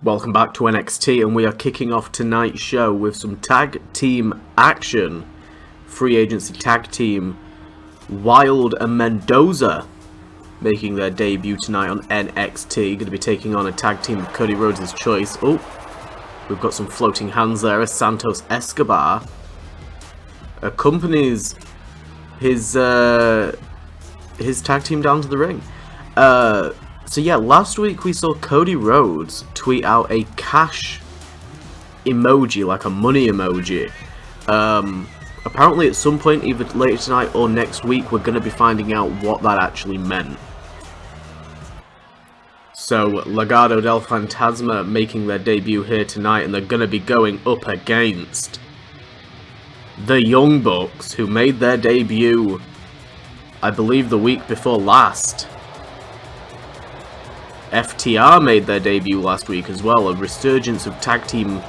Welcome back to NXT, and we are kicking off tonight's show with some tag team action. Free agency tag team Wilde and Mendoza making their debut tonight on NXT. Going to be taking on a tag team of Cody Rhodes' choice. Oh, we've got some floating hands there as Santos Escobar accompanies his tag team down to the ring. So yeah, last week we saw Cody Rhodes tweet out a cash emoji, like a money emoji. Apparently at some point, either later tonight or next week, we're going to be finding out what that actually meant. So, Legado del Fantasma making their debut here tonight, and they're going to be going up against the Young Bucks, who made their debut, I believe, the week before last. FTR made their debut last week as well, a resurgence of tag team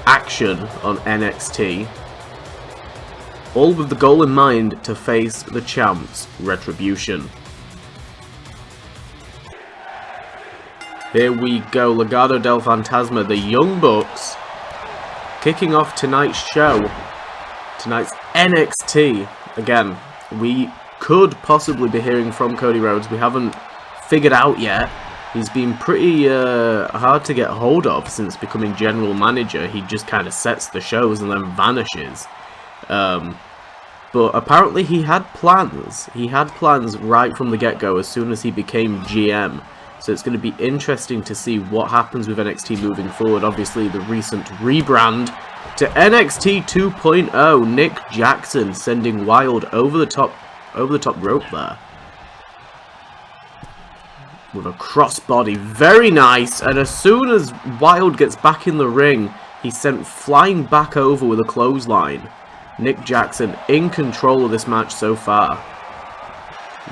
action on NXT. All with the goal in mind to face the champs, Retribution. Here we go, Legado del Fantasma, the Young Bucks, kicking off tonight's show, tonight's NXT. Again, we could possibly be hearing from Cody Rhodes. We haven't figured out yet. He's been pretty hard to get hold of since becoming general manager. He just kind of sets the shows and then vanishes. But apparently he had plans. He had plans right from the get-go as soon as he became GM. So it's going to be interesting to see what happens with NXT moving forward. Obviously, the recent rebrand to NXT 2.0. Nick Jackson sending Wilde over the top rope there. With a crossbody, very nice, and as soon as Wilde gets back in the ring, he's sent flying back over with a clothesline. Nick Jackson in control of this match so far.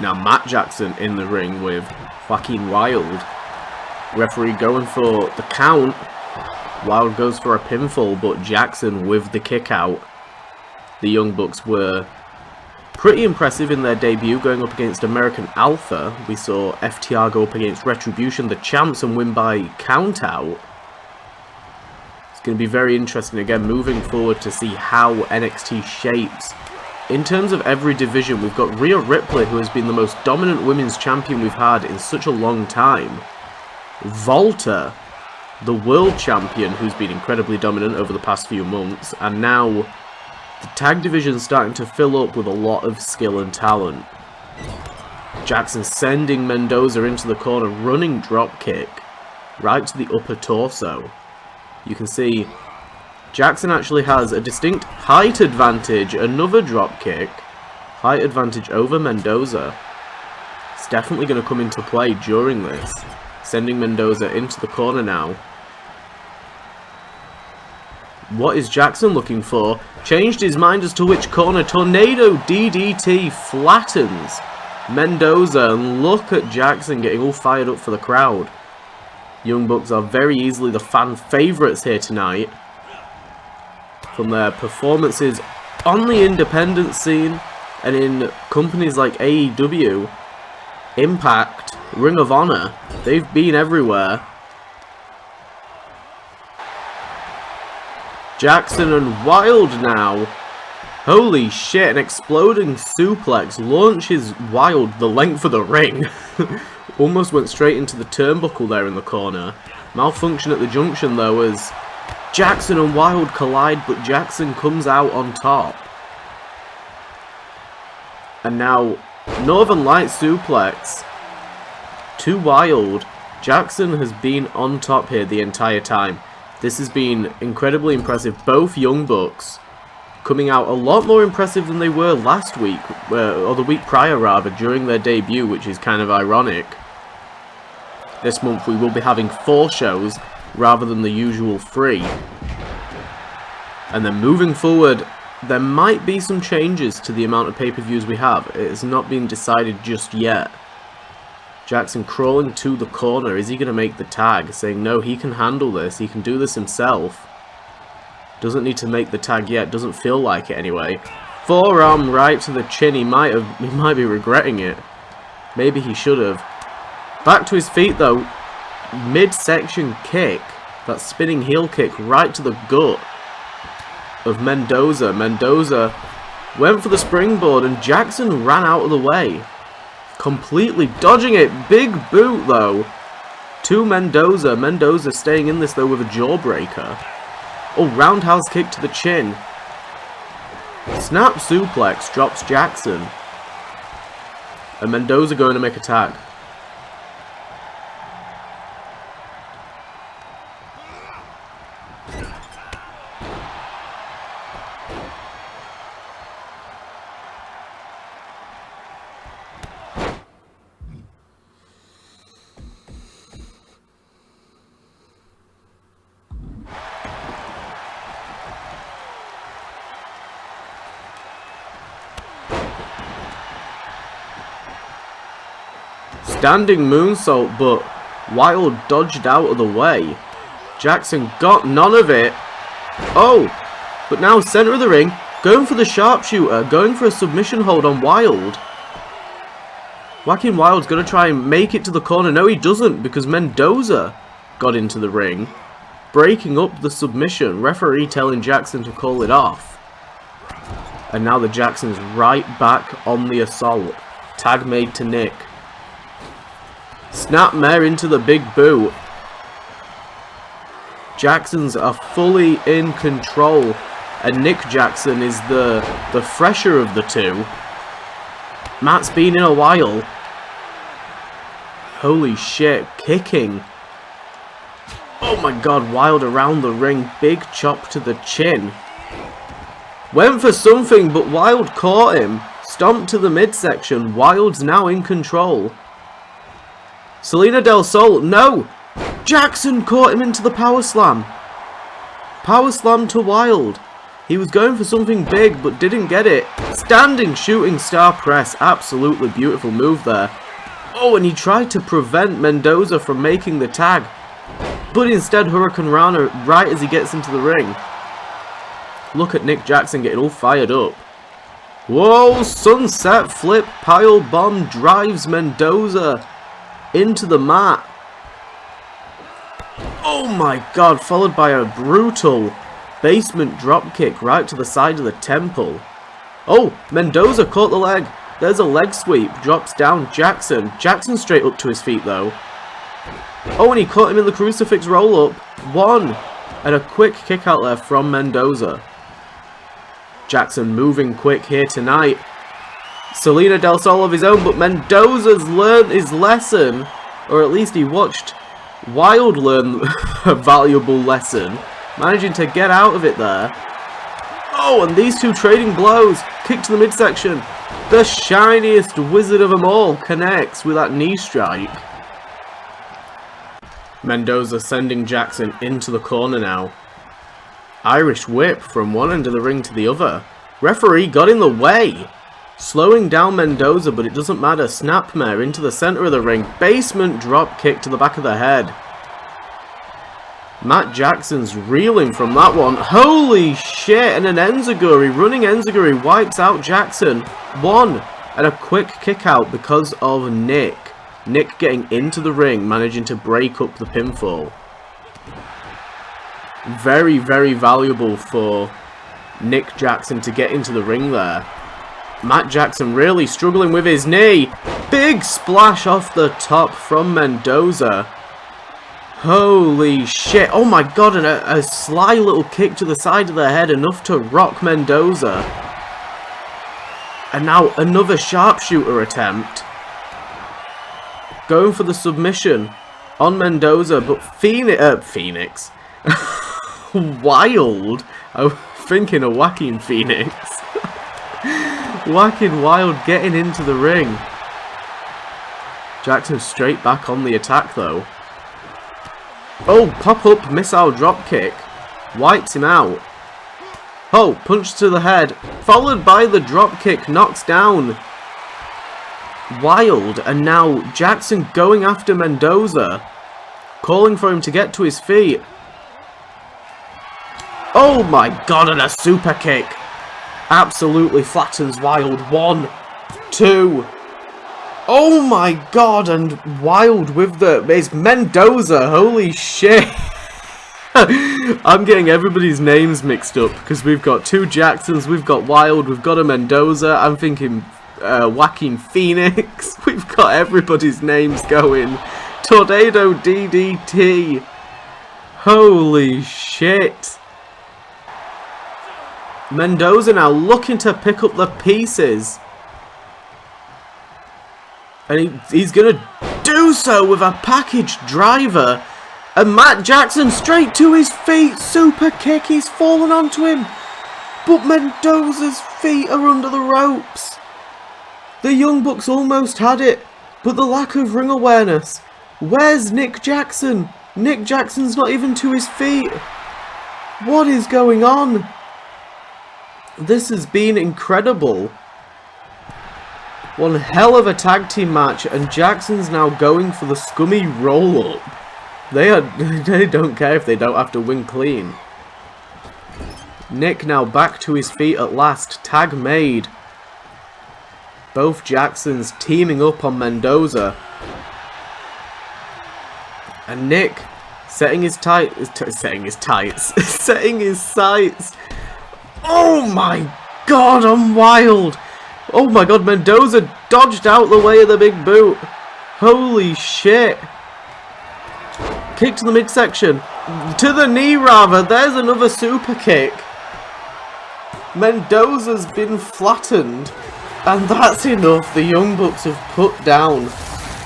Now Matt Jackson in the ring with Joaquin Wilde. Referee going for the count. Wilde goes for a pinfall, but Jackson with the kick out. The Young Bucks were pretty impressive in their debut, going up against American Alpha. We saw FTR go up against Retribution, the champs, and win by countout. It's going to be very interesting, again, moving forward to see how NXT shapes. In terms of every division, we've got Rhea Ripley, who has been the most dominant women's champion we've had in such a long time. Volta, the world champion, who's been incredibly dominant over the past few months, and now the tag division's starting to fill up with a lot of skill and talent. Jackson sending Mendoza into the corner, running drop kick right to the upper torso. You can see Jackson actually has a distinct height advantage, another drop kick, height advantage over Mendoza. It's definitely going to come into play during this. Sending Mendoza into the corner now. What is Jackson looking for? Changed his mind as to which corner. Tornado DDT flattens Mendoza, and look at Jackson getting all fired up for the crowd. Young Bucks are very easily the fan favourites here tonight. From their performances on the independent scene and in companies like AEW, Impact, Ring of Honor, they've been everywhere. Jackson and Wilde now. Holy shit, an exploding suplex launches Wilde the length of the ring. Almost went straight into the turnbuckle there in the corner. Malfunction at the junction though as Jackson and Wilde collide, but Jackson comes out on top. And now Northern Light suplex to Wilde. Jackson has been on top here the entire time. This has been incredibly impressive. Both Young Bucks coming out a lot more impressive than they were last week, or the week prior rather, during their debut, which is kind of ironic. This month we will be having 4 shows rather than the usual 3. And then moving forward, there might be some changes to the amount of pay-per-views we have. It has not been decided just yet. Jackson crawling to the corner. Is he going to make the tag? Saying no, he can handle this. He can do this himself. Doesn't need to make the tag yet. Doesn't feel like it anyway. Forearm right to the chin. He might be regretting it. Maybe he should have. Back to his feet though. Midsection kick That spinning heel kick right to the gut of Mendoza. Mendoza went for the springboard and Jackson ran out of the way. Completely dodging it. Big boot though to Mendoza. Mendoza staying in this though with a jawbreaker. Oh, roundhouse kick to the chin. Snap suplex drops Jackson. And Mendoza going to make a tag. Standing moonsault, but Wilde dodged out of the way. Jackson got none of it. Oh, but now center of the ring, going for the sharpshooter, going for a submission hold on Wilde. Joaquin Wilde's going to try and make it to the corner. No, he doesn't, because Mendoza got into the ring, breaking up the submission. Referee telling Jackson to call it off. And now the Jackson's right back on the assault. Tag made to Nick. Snapmare into the big boot. Jacksons are fully in control. And Nick Jackson is the fresher of the two. Matt's been in a while. Holy shit, kicking. Oh my god, Wilde around the ring. Big chop to the chin. Went for something, but Wilde caught him. Stomped to the midsection. Wilde's now in control. Selena Del Sol, no! Jackson caught him into the power slam. Power slam to Wilde. He was going for something big, but didn't get it. Standing shooting star press. Absolutely beautiful move there. Oh, and he tried to prevent Mendoza from making the tag. But instead, Hurricane Rana right as he gets into the ring. Look at Nick Jackson getting all fired up. Whoa, sunset flip pile bomb drives Mendoza into the mat. Oh my god, followed by a brutal basement dropkick right to the side of the temple. Oh, Mendoza caught the leg. There's a leg sweep. Drops down Jackson. Jackson straight up to his feet though. Oh, and he caught him in the crucifix roll up. One. And a quick kick out there from Mendoza. Jackson moving quick here tonight. Selena Del Sol of his own, but Mendoza's learned his lesson. Or at least he watched Wilde learn a valuable lesson. Managing to get out of it there. Oh, and these two trading blows. Kick to the midsection. The shiniest wizard of them all connects with that knee strike. Mendoza sending Jackson into the corner now. Irish whip from one end of the ring to the other. Referee got in the way. Slowing down Mendoza, but it doesn't matter. Snapmare into the center of the ring. Basement drop kick to the back of the head. Matt Jackson's reeling from that one. Holy shit, and an Enziguri. Running Enziguri wipes out Jackson. One, and a quick kick out because of Nick. Nick getting into the ring, managing to break up the pinfall. Very, very valuable for Nick Jackson to get into the ring there. Matt Jackson really struggling with his knee. Big splash off the top from Mendoza. Holy shit. Oh my god, and a sly little kick to the side of the head, enough to rock Mendoza. And now another sharpshooter attempt. Going for the submission on Mendoza, but Phoenix. Wilde. I was thinking of Joaquin Phoenix. Joaquin Wilde getting into the ring. Jackson straight back on the attack though. Oh, pop-up missile dropkick. Wipes him out. Oh, punch to the head. Followed by the dropkick, knocks down Wilde. And now Jackson going after Mendoza. Calling for him to get to his feet. Oh my god, and a super kick. Absolutely flattens Wilde. 1, 2. Oh my god, and Wilde with the... It's Mendoza, holy shit. I'm getting everybody's names mixed up because we've got two Jacksons, we've got Wilde, we've got a Mendoza. I'm thinking Joaquin Phoenix. We've got everybody's names going. Tornado DDT. Holy shit. Mendoza now looking to pick up the pieces. And he's going to do so with a package driver. And Matt Jackson straight to his feet. Super kick. He's fallen onto him. But Mendoza's feet are under the ropes. The Young Bucks almost had it. But the lack of ring awareness. Where's Nick Jackson? Nick Jackson's not even to his feet. What is going on? This has been incredible. One hell of a tag team match, and Jackson's now going for the scummy roll-up. They don't care if they don't have to win clean. Nick now back to his feet at last. Tag made. Both Jacksons teaming up on Mendoza. And Nick setting his sights. Oh my god, I'm wild. Oh my god, Mendoza dodged out the way of the big boot. Holy shit. Kick to the midsection. To the knee, rather. There's another super kick. Mendoza's been flattened. And that's enough. The Young Bucks have put down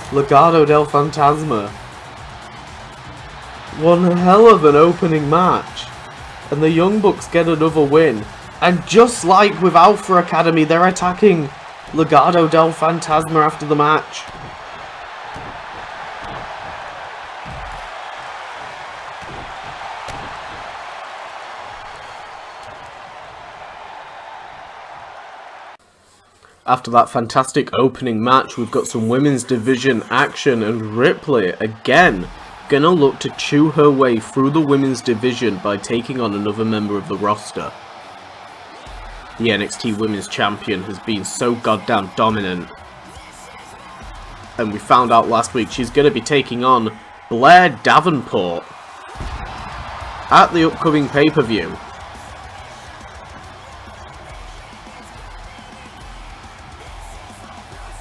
Legado del Fantasma. One hell of an opening match. And the Young Bucks get another win. And just like with Alpha Academy, they're attacking Legado del Fantasma after the match. After that fantastic opening match, we've got some women's division action, and Ripley, again, gonna look to chew her way through the women's division by taking on another member of the roster. The NXT Women's Champion has been so goddamn dominant. And we found out last week she's going to be taking on Blair Davenport at the upcoming pay-per-view.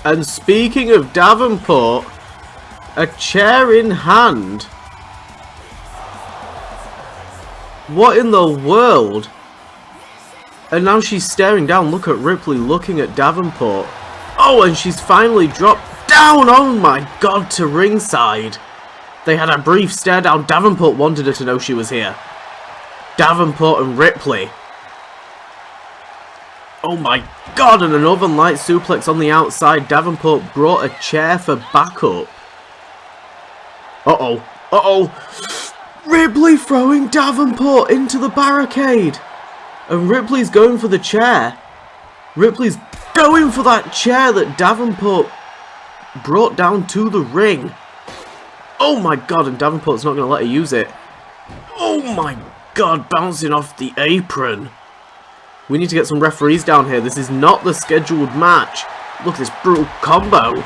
And speaking of Davenport, a chair in hand. What in the world? And now she's staring down. Look at Ripley looking at Davenport. Oh, and she's finally dropped down. Oh my god, to ringside. They had a brief stare down. Davenport wanted her to know she was here. Davenport and Ripley. Oh my god, and an Northern Light suplex on the outside. Davenport brought a chair for backup. Uh-oh. Uh-oh. Ripley throwing Davenport into the barricade. And Ripley's going for the chair. Ripley's going for that chair that Davenport brought down to the ring. Oh my god, and Davenport's not going to let her use it. Oh my god, bouncing off the apron. We need to get some referees down here. This is not the scheduled match. Look at this brutal combo.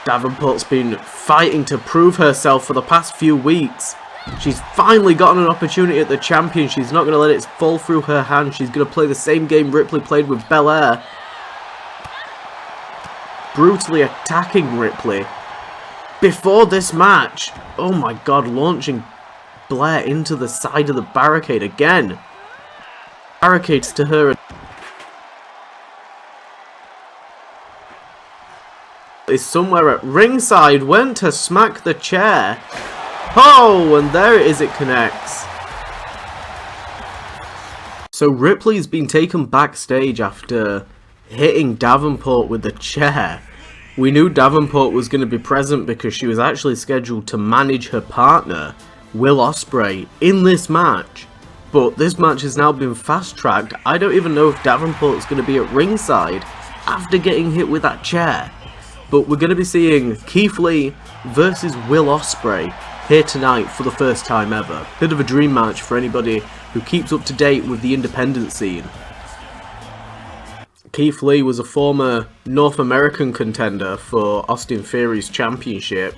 Davenport's been fighting to prove herself for the past few weeks. She's finally gotten an opportunity at the champion. She's not going to let it fall through her hands. She's going to play the same game Ripley played with Belair. Brutally attacking Ripley. Before this match, oh my god, launching Blair into the side of the barricade again. Barricades to her. Is somewhere at ringside. Went to smack the chair. Oh, and there it is, it connects. So Ripley's been taken backstage after hitting Davenport with the chair. We knew Davenport was going to be present because she was actually scheduled to manage her partner, Will Ospreay, in this match. But this match has now been fast-tracked. I don't even know if Davenport's going to be at ringside after getting hit with that chair. But we're going to be seeing Keith Lee versus Will Ospreay here tonight for the first time ever. Bit of a dream match for anybody who keeps up to date with the independent scene. Keith Lee was a former North American contender for Austin Theory's championship.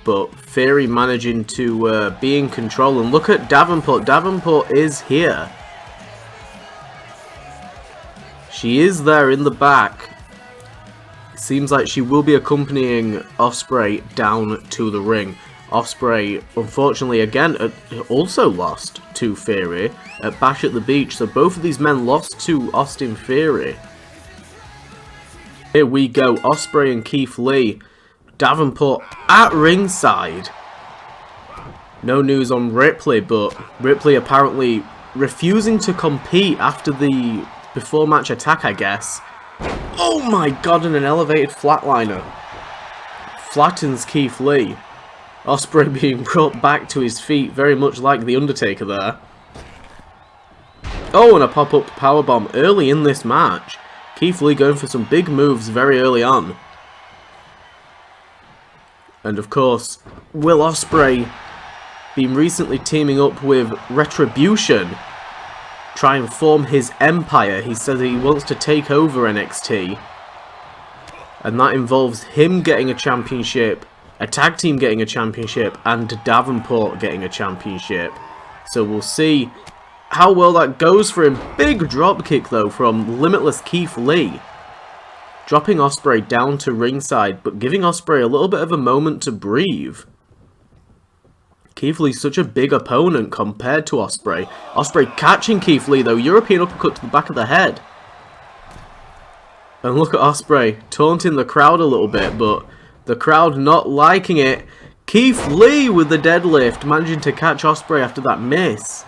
but Theory managing to be in control. And look at Davenport. Davenport is here. She is there in the back. Seems like she will be accompanying Ospreay down to the ring. Ospreay, unfortunately, again, also lost to Theory at Bash at the Beach. So both of these men lost to Austin Theory. Here we go. Ospreay and Keith Lee. Davenport at ringside. No news on Ripley, but Ripley apparently refusing to compete after the before-match attack, I guess. Oh my god, and an elevated flatliner. Flattens Keith Lee. Ospreay being brought back to his feet, very much like The Undertaker there. Oh, and a pop-up powerbomb early in this match. Keith Lee going for some big moves very early on. And of course, Will Ospreay been recently teaming up with Retribution. Try and form his empire. He says he wants to take over NXT. And that involves him getting a championship, a tag team getting a championship, and Davenport getting a championship. So we'll see how well that goes for him. Big dropkick though from Limitless Keith Lee. Dropping Ospreay down to ringside, but giving Ospreay a little bit of a moment to breathe. Keith Lee's such a big opponent compared to Ospreay. Ospreay catching Keith Lee though. European uppercut to the back of the head. And look at Ospreay taunting the crowd a little bit, but the crowd not liking it. Keith Lee with the deadlift, managing to catch Ospreay after that miss.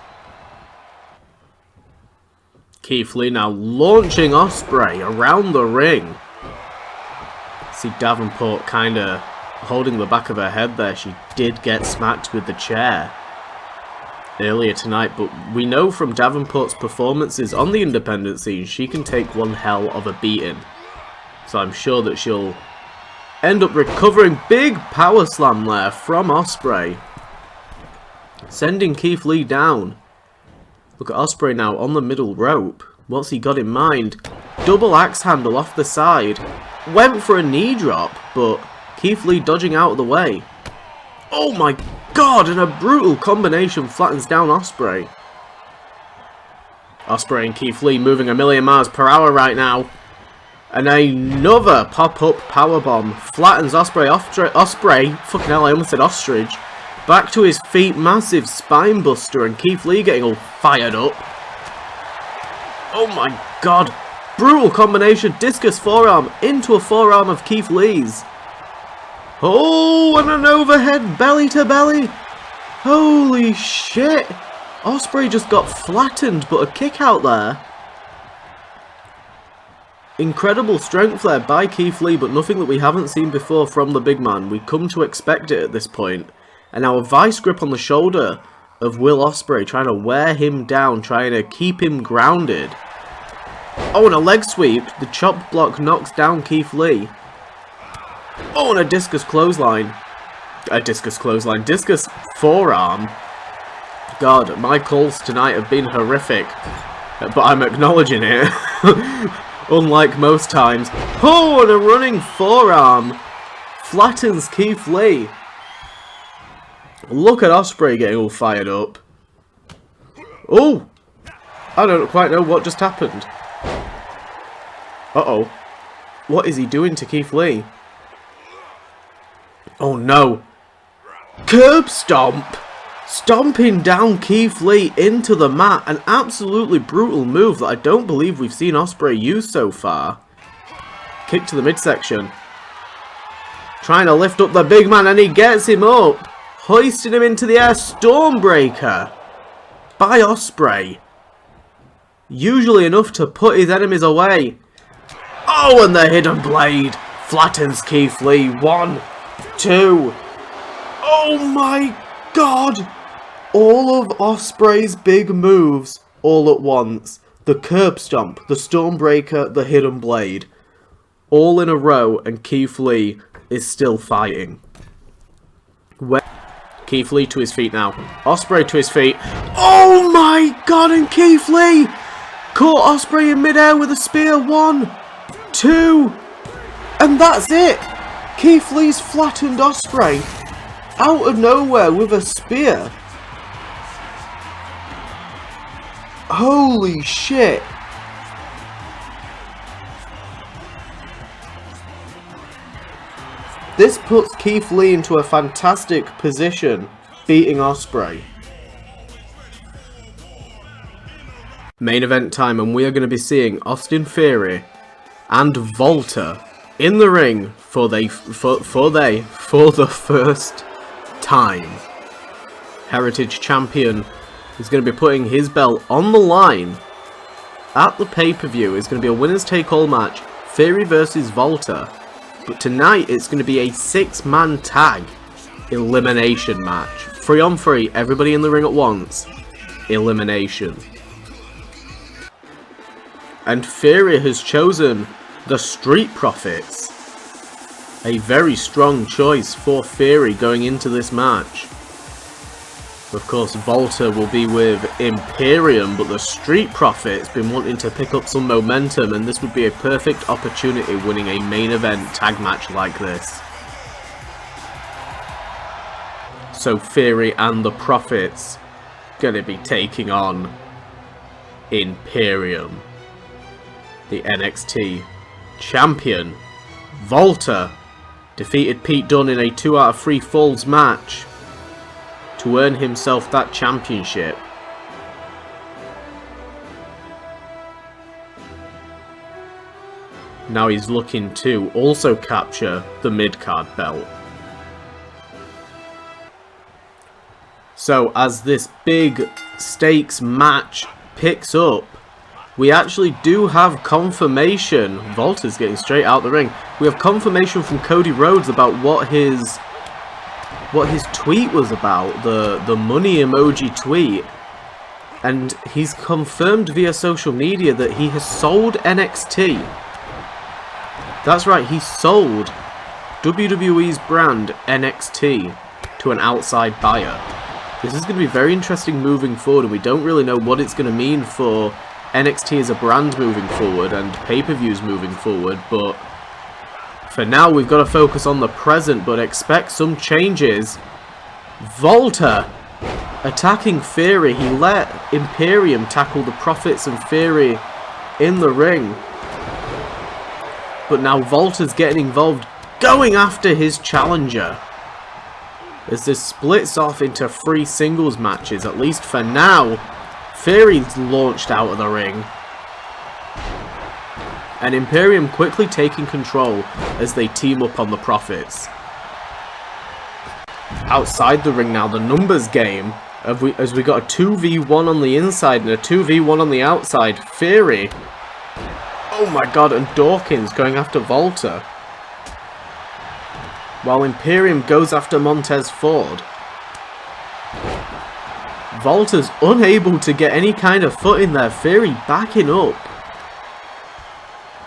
Keith Lee now launching Ospreay around the ring. See Davenport kind of holding the back of her head there. She did get smacked with the chair earlier tonight, but we know from Davenport's performances on the independent scene, she can take one hell of a beating. So I'm sure that she'll end up recovering. Big power slam there from Ospreay, sending Keith Lee down. Look at Ospreay now on the middle rope. What's he got in mind? Double axe handle off the side. Went for a knee drop, but Keith Lee dodging out of the way. Oh my god, and a brutal combination flattens down Ospreay. Ospreay and Keith Lee moving a million miles per hour right now. And another pop-up powerbomb flattens Ospreay. Ospreay, fucking hell, I almost said ostrich. Back to his feet, massive spine buster, and Keith Lee getting all fired up. Oh my god. Brutal combination, discus forearm into a forearm of Keith Lee's. Oh, and an overhead belly to belly. Holy shit. Ospreay just got flattened, but a kick out there. Incredible strength there by Keith Lee, but nothing that we haven't seen before from the big man. We come to expect it at this point. And now a vice grip on the shoulder of Will Ospreay, trying to wear him down, trying to keep him grounded. Oh, and a leg sweep. The chop block knocks down Keith Lee. Oh, and a discus clothesline. Discus forearm. God, my calls tonight have been horrific, but I'm acknowledging it. Unlike most times. Oh, and a running forearm. Flattens Keith Lee. Look at Ospreay getting all fired up. Oh! I don't quite know what just happened. Uh-oh. What is he doing to Keith Lee? Oh no. Curb stomp! Stomping down Keith Lee into the mat. An absolutely brutal move that I don't believe we've seen Ospreay use so far. Kick to the midsection. Trying to lift up the big man, and he gets him up. Hoisting him into the air. Stormbreaker by Ospreay. Usually enough to put his enemies away. Oh, and the hidden blade flattens Keith Lee. 1, 2. Oh my god. All of Ospreay's big moves all at once. The curb stomp, the Stormbreaker, the hidden blade. All in a row, and Keith Lee is still fighting. Keith Lee to his feet now. Ospreay to his feet. Oh my god, and Keith Lee caught Ospreay in midair with a spear. 1, 2, and that's it. Keith Lee's flattened Ospreay. Out of nowhere with a spear. Holy shit. This puts Keith Lee into a fantastic position, beating Ospreay. Main event time, and we are going to be seeing Austin Theory and Volta in the ring for the first time. Heritage Champion is going to be putting his belt on the line at the pay-per-view. It's going to be a winners take all match, Theory versus Volta. But tonight it's going to be a 6-man tag elimination match. 3-on-3, everybody in the ring at once. Elimination. And Theory has chosen the Street Profits. A very strong choice for Theory going into this match. Of course, Volta will be with Imperium, but the Street Profits been wanting to pick up some momentum, and this would be a perfect opportunity winning a main event tag match like this. So Theory and the Profits gonna be taking on Imperium. The NXT champion. Volta defeated Pete Dunne in a 2 out of 3 falls match to earn himself that championship. Now he's looking to also capture the mid-card belt. So as this big stakes match picks up, we actually do have confirmation. Volta's getting straight out the ring. We have confirmation from Cody Rhodes about what his tweet was about, the money emoji tweet. And he's confirmed via social media that he has sold NXT. That's right, he sold WWE's brand NXT to an outside buyer. This is going to be very interesting moving forward, and we don't really know what it's going to mean for NXT as a brand moving forward and pay-per-views moving forward, but for now we've got to focus on the present, but expect some changes. Volta attacking Theory. He let Imperium tackle the Profits and Theory in the ring, but now Volta's getting involved, going after his challenger. As this splits off into 3 singles matches, at least for now. Theory's launched out of the ring, and Imperium quickly taking control as they team up on the Profits. Outside the ring now, the numbers game, as we got a 2v1 on the inside and a 2v1 on the outside. Theory, oh my god, and Dawkins going after Volta, while Imperium goes after Montez Ford. Volta's unable to get any kind of foot in there. Theory backing up.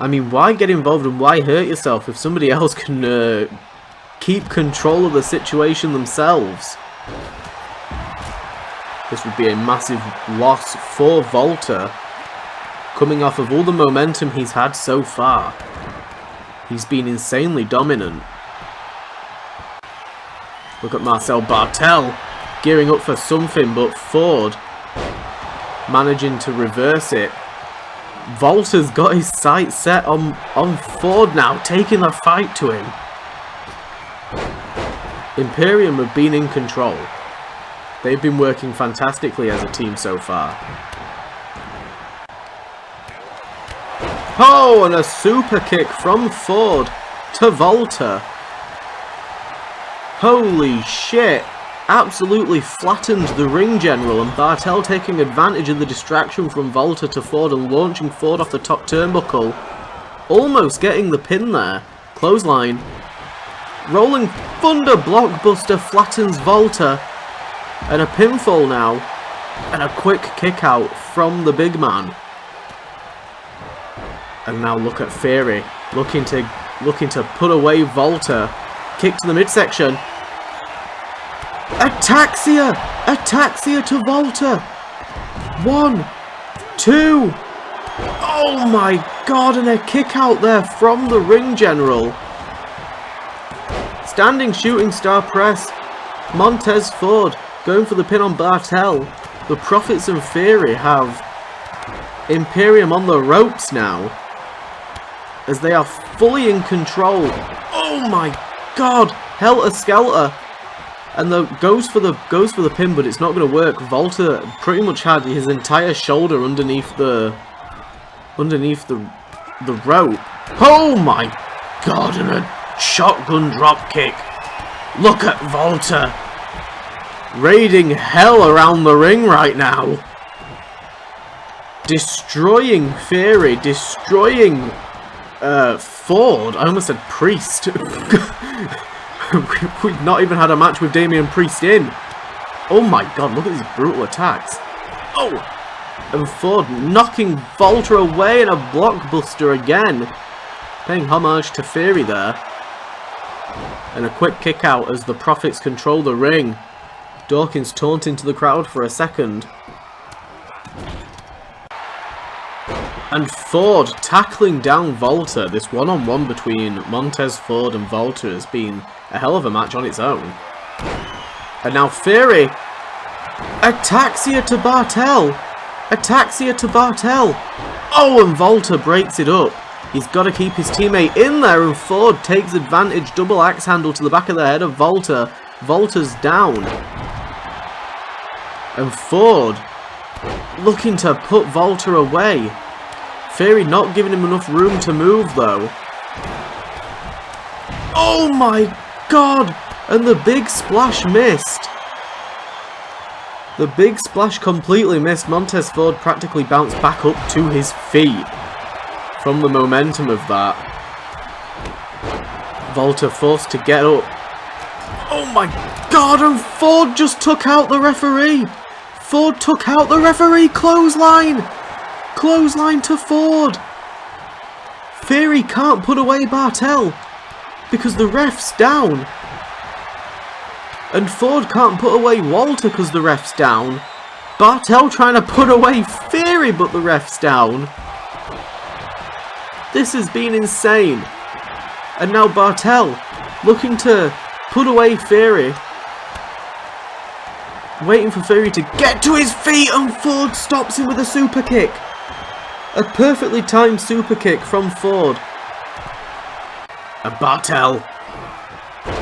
I mean, why get involved and why hurt yourself if somebody else can keep control of the situation themselves? This would be a massive loss for Volta, coming off of all the momentum he's had so far. He's been insanely dominant. Look at Marcel Bartel gearing up for something, but Ford managing to reverse it. Volta's got his sights set on Ford now, taking the fight to him. Imperium have been in control. They've been working fantastically as a team so far. Oh, and a super kick from Ford to Volta. Holy shit. Absolutely flattened the ring general, and Bartel taking advantage of the distraction from Volta to Ford and launching Ford off the top turnbuckle. Almost getting the pin there. Clothesline. Rolling Thunder blockbuster flattens Volta. And a pinfall now. And a quick kick out from the big man. And now look at Theory. Looking to put away Volta. Kick to the midsection. Ataxia! Ataxia to Volta! 1, 2. Oh my god, and a kick out there from the ring general. Standing shooting star press Montez Ford going for the pin on Bartel. The Profits and Theory have Imperium on the ropes now, as they are fully in control. Oh my god! Helter Skelter, and goes for the pin, but it's not going to work. Volta pretty much had his entire shoulder underneath the rope. Oh my god! And a shotgun drop kick. Look at Volta raiding hell around the ring right now, destroying Theory, destroying Ford. I almost said Priest. We've not even had a match with Damian Priest in. Oh my god, look at these brutal attacks. Oh! And Ford knocking Volta away in a blockbuster again. Paying homage to Theory there. And a quick kick out as the Profits control the ring. Dawkins taunting to the crowd for a second. And Ford tackling down Volta. This one-on-one between Montez Ford and Volta has been a hell of a match on its own. And now Theory. Ataxia to Bartel. Ataxia to Bartel. Oh, and Volta breaks it up. He's got to keep his teammate in there, and Ford takes advantage. Double axe handle to the back of the head of Volta. Volta's down. And Ford looking to put Volta away. Theory not giving him enough room to move though. Oh my god! And the big splash missed. The big splash completely missed. Montez Ford practically bounced back up to his feet from the momentum of that. Volta forced to get up. Oh my god, and Ford just took out the referee. Ford took out the referee. Clothesline. Clothesline to Ford. Theory can't put away Bartel because the ref's down. And Ford can't put away Walter because the ref's down. Bartel trying to put away Theory, but the ref's down. This has been insane. And now Bartel looking to put away Theory. Waiting for Theory to get to his feet, and Ford stops him with a super kick. A perfectly timed super kick from Ford. And Bartel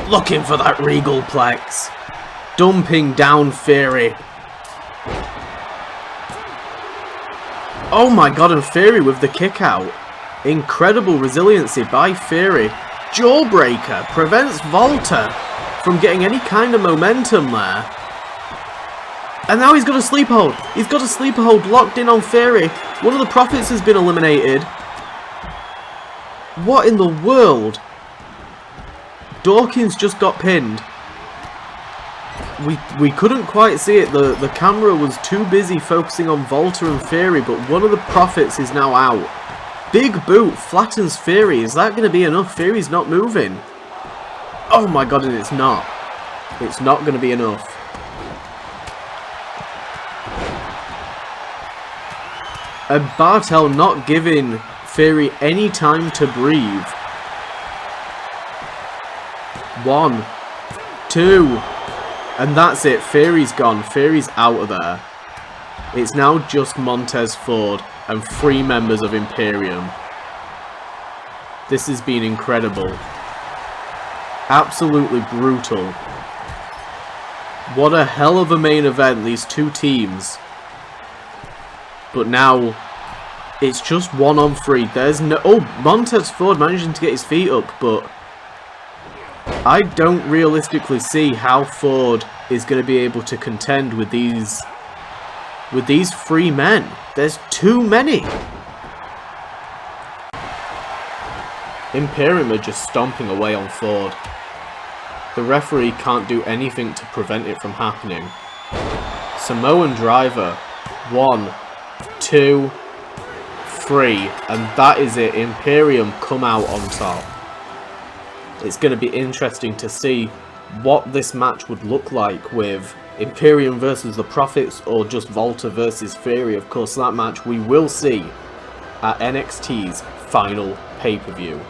looking for that regal plex. Dumping down Theory. Oh my god, and Theory with the kick out. Incredible resiliency by Theory. Jawbreaker prevents Volta from getting any kind of momentum there. And now he's got a sleep hold. He's got a sleeper hold locked in on Theory. One of the Profits has been eliminated. What in the world? Dawkins just got pinned. We couldn't quite see it. The camera was too busy focusing on Volta and Theory, but one of the Profits is now out. Big boot flattens Theory. Is that going to be enough? Theory's not moving. Oh my god, and it's not. It's not going to be enough. And Bartel not giving Theory any time to breathe. 1, 2, and that's it. Theory's gone. Theory's out of there. It's now just Montez Ford and 3 members of Imperium. This has been incredible. Absolutely brutal. What a hell of a main event, these two teams. But now, it's just 1 on 3. There's no... Oh, Montez Ford managing to get his feet up, but I don't realistically see how Ford is going to be able to contend with these 3 men. There's too many. Imperium are just stomping away on Ford. The referee can't do anything to prevent it from happening. Samoan driver. 1, 2, 3, and that is it. Imperium come out on top. It's going to be interesting to see what this match would look like with Imperium versus the Profits, or just Volta versus Theory. Of course, that match we will see at NXT's final pay-per-view.